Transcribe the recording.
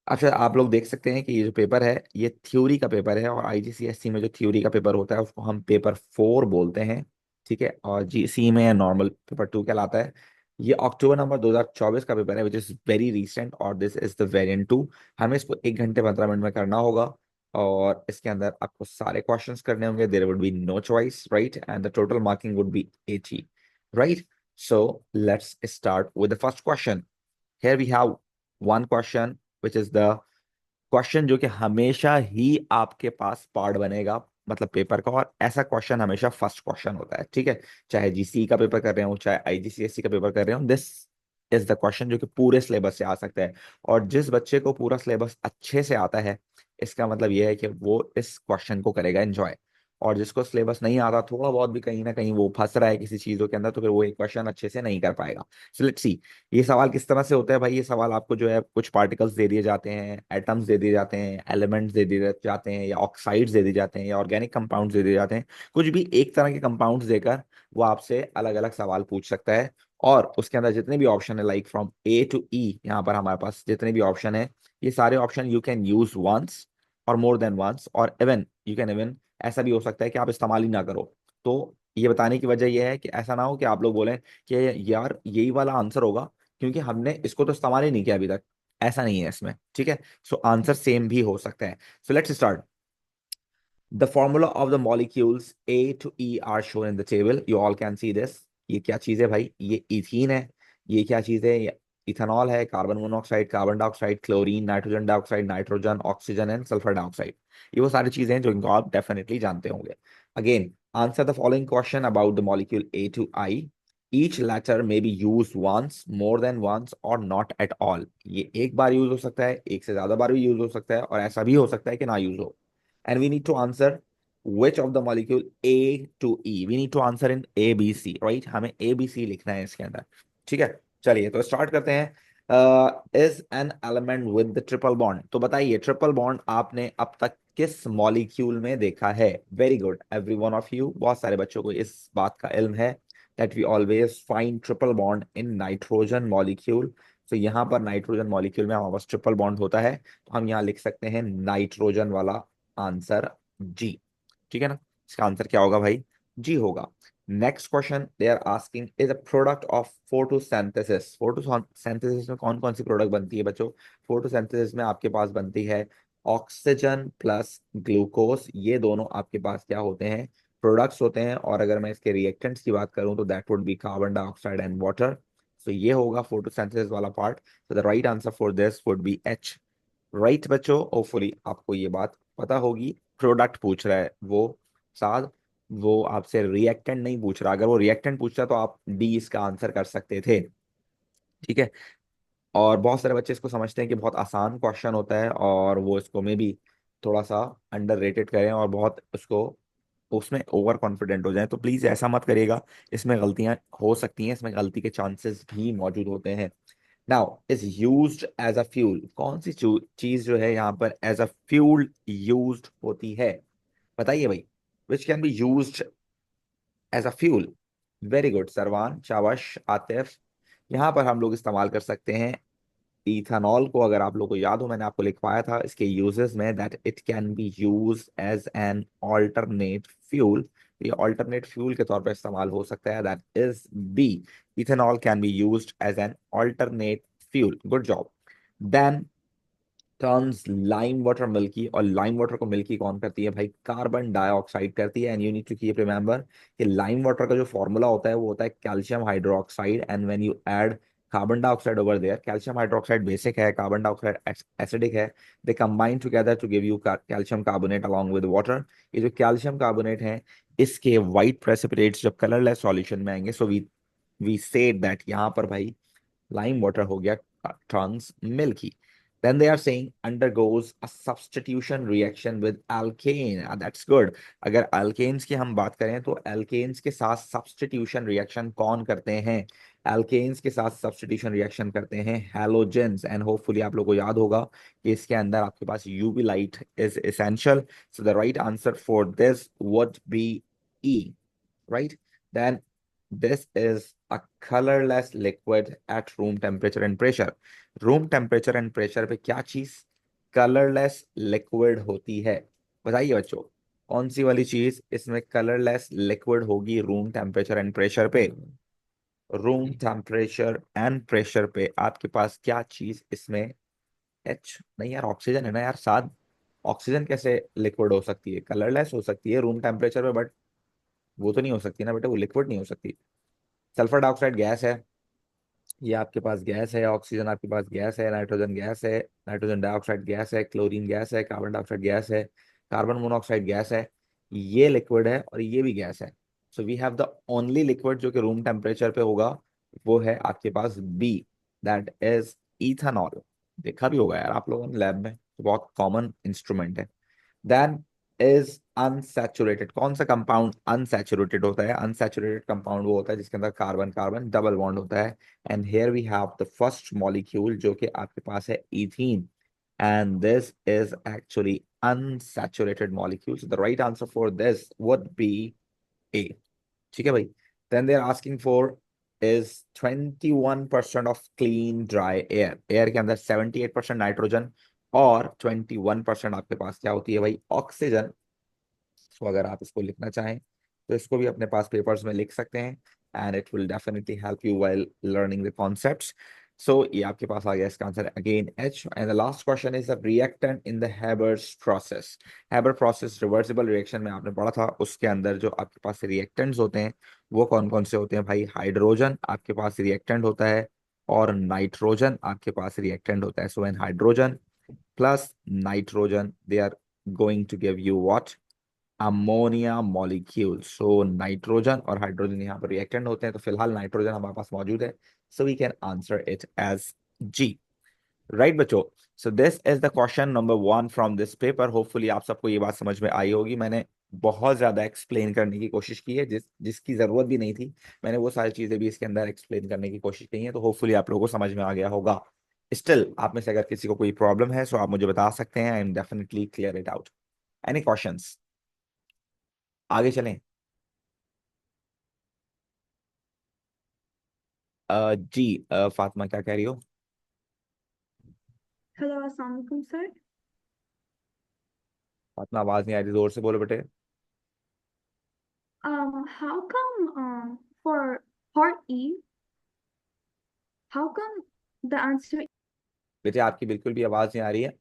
अच्छा, आप लोग देख सकते हैं कि ये जो पेपर है ये थ्योरी का पेपर है, और आईजीसीएससी में जो थ्योरी का पेपर होता है उसको हम पेपर 4 बोलते हैं। ठीक है, और जीसी में नॉर्मल पेपर 2 कहलाता है। ये अक्टूबर नंबर 2024 का पेपर है, विच इज वेरी रिसेंट, और दिस इज द वेरिएंट 2। हमें इसको 1 घंटे 15 मिनट में करना होगा, और इसके अंदर आपको सारे क्वेश्चंस करने होंगे। There would be no choice, right, and the total marking would be 80, right. So let's start with the first question. Here we have one question, which is the question जो कि हमेशा ही आपके पास पार्ट बनेगा, मतलब paper का, और ऐसा question हमेशा फर्स्ट क्वेश्चन होता है। ठीक है, चाहे जीसी का पेपर कर रहे हो, चाहे आईजीसीएससी का पेपर कर रहे हो, दिस इज द क्वेश्चन जो कि पूरे सिलेबस से आ सकता है। और जिस बच्चे को पूरा सिलेबस अच्छे से आता है, इसका मतलब यह है कि वो इस क्वेश्चन को करेगा एंजॉय। और जिसको सिलेबस नहीं आता, थोड़ा बहुत भी कहीं ना कहीं वो फंस रहा है किसी चीजों के अंदर, तो फिर वो एक क्वेश्चन अच्छे से नहीं कर पाएगा। सो लेट्स सी, ये सवाल किस तरह से होता है भाई। ये सवाल आपको जो है, कुछ पार्टिकल्स दे दिए जाते हैं, एटम्स दे दिए जाते हैं, एलिमेंट्स दे दिए जाते हैं, या ऑक्साइड्स दे दिए जाते हैं, या ऑर्गेनिक कंपाउंड्स दे दिए जाते हैं। कुछ भी एक तरह के कंपाउंड्स देकर वो आपसे अलग अलग सवाल पूछ सकता है। और उसके अंदर जितने भी ऑप्शन है, लाइक फ्रॉम ए टू ई, यहाँ पर हमारे पास जितने भी ऑप्शन है, ये सारे option you can use once और मोर देन वंस, और इवन यू कैन इवन ऐसा भी हो सकता है कि आप इस्तेमाल ही ना करो। तो ये बताने की वजह यह है कि ऐसा ना हो कि आप लोग बोलें कि यार यही वाला आंसर होगा, क्योंकि हमने इसको तो इस्तेमाल ही नहीं किया अभी तक। ऐसा नहीं है इसमें, ठीक है। सो आंसर सेम भी हो सकता है। So let's start. The formula of the molecules A to E are shown in the table, you all can see this. ये क्या चीज है भाई? ये इथीन है। ये क्या चीज है? ये इथेनॉल है, carbon monoxide, carbon dioxide, chlorine, nitrogen dioxide, nitrogen, oxygen and sulphur dioxide. ये वो सारी चीजें हैं जो इनको आप डेफिनेटली जानते होंगे। Again, answer the following question about the molecule A to I. Each letter may be use once, more than once, और नॉट एट ऑल। ये एक बार यूज हो सकता है, एक से ज्यादा बार भी यूज हो सकता है, और ऐसा भी हो सकता है कि ना यूज हो। And we need to answer which of the molecule A to E. We need to answer in A B C, right? हमें A B C लिखना है इसके अंदर। ठीक है, चलिए तो स्टार्ट करते हैं। Is an element with the triple bond. तो बताइए, ट्रिपल बॉन्ड आपने अब तक किस मॉलिक्यूल में देखा है? Very good every one of you, बहुत सारे बच्चों को इस बात का इल्म है that we always find triple bond in nitrogen molecule. तो यहाँ पर नाइट्रोजन मॉलिक्यूल में हमारे पास ट्रिपल बॉन्ड होता है, तो हम यहाँ लिख सकते हैं नाइट्रोजन वाला आंसर जी। ठीक है ना, इसका आंसर क्या होगा भाई? जी होगा। Next question they are asking, is a product of photosynthesis. Photosynthesis में कौन कौन सी प्रोडक्ट बनती है बच्चों? फोटोसिंथेसिस में आपके पास बनती है ऑक्सीजन प्लस ग्लूकोज। ये दोनों आपके पास क्या होते हैं? प्रोडक्ट्स होते हैं। और अगर मैं इसके रिएक्टेंट्स की बात करूं तो that would be carbon dioxide and water. तो ये होगा फोटोसिंथेसिस वाला पार्ट। तो the right answer for this would be H. Right बच्चों, होपफुली आपको ये बात पता होगी। प्रोडक्ट पूछ रहा है वो साथ, वो आपसे रिएक्टेंट नहीं पूछ रहा। अगर वो रिएक्टेंट पूछता तो आप डी इसका आंसर कर सकते थे। ठीक है, और बहुत सारे बच्चे इसको समझते हैं कि बहुत आसान क्वेश्चन होता है, और वो इसको में भी थोड़ा सा अंडर रेटेड करें और बहुत उसको उसमें ओवर कॉन्फिडेंट हो जाए। तो प्लीज ऐसा मत करिएगा, इसमें गलतियां हो सकती हैं, इसमें गलती के चांसेस भी मौजूद होते हैं। Now is used as a fuel. कौन सी चीज जो है यहाँ पर एज अ फ्यूल यूज्ड होती है? बताइए भाई, which can be used as a fuel. Very good Sarwan, शाबाश आतिफ। यहाँ पर हम लोग इस्तेमाल कर सकते हैं इथेनॉल को। अगर आप लोग को याद हो, मैंने आपको लिखवाया था इसके यूजेस में that it can be use as an alternate fuel. ये ऑल्टरनेट फ्यूल के तौर पर इस्तेमाल हो सकता है, that is B. Ethanol can be used as an alternate fuel. Good job. Then turns lime water milky. और लाइम वाटर को मिल्की कौन करती है भाई? कार्बन डाइऑक्साइड करती है। And you need to keep remember कि लाइम वाटर का जो फॉर्मूला होता है वो होता है calcium hydroxide, and when you add carbon dioxide over there, calcium hydroxide basic है, कार्बन डाइऑक्साइड एसिडिक है, they combine together to give you calcium carbonate along with water. ये जो कैल्शियम कार्बोनेट है, इसके वाइट प्रेसिपिटेट्स जब colourless solution में आएंगे, so we said that यहाँ पर भाई lime water हो गया turns milky. Then they are saying undergoes a substitution reaction with alkane. That's good. अगर alkanes की हम बात करें तो alkanes के साथ substitution reaction कौन करते हैं? alkanes के साथ substitution reaction करते हैं halogens, and hopefully आप लोगों को याद होगा कि इसके अंदर आपके पास UV light is essential. So the right answer for this would be E, right? Then this is a colorless liquid at room temperature and pressure. Room temperature and pressure पे क्या चीज कलरलेस लिक्विड होती है? बताइए बच्चों, कौन सी वाली चीज इसमें कलरलेस लिक्विड होगी रूम टेम्परेचर एंड प्रेशर पे? रूम टेम्परेचर एंड प्रेशर पे आपके पास क्या चीज इसमें? एच नहीं यार, ऑक्सीजन है ना यार साथ। ऑक्सीजन कैसे लिक्विड हो सकती है? कलरलेस हो सकती है रूम टेम्परेचर पे, बट वो तो नहीं हो सकती ना बेटा, वो लिक्विड नहीं हो सकती। सल्फर डाइऑक्साइड गैस है, ये आपके पास गैस है। ऑक्सीजन आपके पास गैस है, नाइट्रोजन गैस है, नाइट्रोजन डाइऑक्साइड गैस है, क्लोरीन गैस है, कार्बन डाइऑक्साइड गैस है, कार्बन मोनोऑक्साइड गैस है। ये लिक्विड है और ये भी गैस है। So we have the only liquid जो कि रूम टेम्परेचर पे होगा, वो है आपके पास बी, दैट इज इथेनॉल। देखा भी होगा यार आप लोगों ने लैब में, तो बहुत कॉमन इंस्ट्रूमेंट है। Then is unsaturated. कौन सा कंपाउंड अनसैचुरेटेड होता है? अनसैचुरेटेड कंपाउंड वो होता है जिसके अंदर कार्बन कार्बन डबल बॉन्ड होता है। And here we have the first molecule जो कि आपके पास है ethene, and this is actually unsaturated molecule. So the right answer for this would be A. ठीक है भाई। Then they are asking for is 21% of clean dry air. Air के अंदर 78% नाइट्रोजन और 21% आपके पास क्या होती है भाई? ऑक्सीजन। तो अगर आप इसको लिखना चाहें तो इसको भी अपने पास पेपर्स में लिख सकते हैं, and it will definitely help you while learning the concepts. So ये आपके पास आ गया इसका answer again H. And the last question is the reactant in the Haber's process. Haber process reversible reaction में आपने पढ़ा था, उसके अंदर जो आपके पास रिएक्टेंट्स होते हैं वो कौन कौन से होते हैं भाई? हाइड्रोजन आपके पास रिएक्टेंट होता है और नाइट्रोजन आपके पास रिएक्टेंट होता है। So when hydrogen plus nitrogen, they are going to give you what? Ammonia molecule. So nitrogen और हाइड्रोजन यहाँ पर रिएक्टेंट होते हैं, तो फिलहाल नाइट्रोजन हमारे पास मौजूद है। So we can answer it as G. Right बच्चों, so this is the question number 1 from this paper. Hopefully आप सबको ये बात समझ में आई होगी। मैंने बहुत ज्यादा एक्सप्लेन करने की कोशिश की है, जिसकी जरूरत भी नहीं थी। मैंने वो सारी चीजें भी इसके अंदर एक्सप्लेन करने की कोशिश की है, तो होपफुली आप लोगों को समझ में आ गया होगा। स्टिल आप में से अगर किसी को कोई प्रॉब्लम है सो आप मुझे बता सकते हैं, I am definitely clear it out. Any questions? आगे चलें। जी फातिमा क्या कह रही हो? हेलो अस्सलाम वालेकुम सर। फातिमा आवाज नहीं आ रही, जोर से बोलो बेटे। How come for part E, how come the answer? बेटे आपकी बिल्कुल भी आवाज नहीं आ रही है।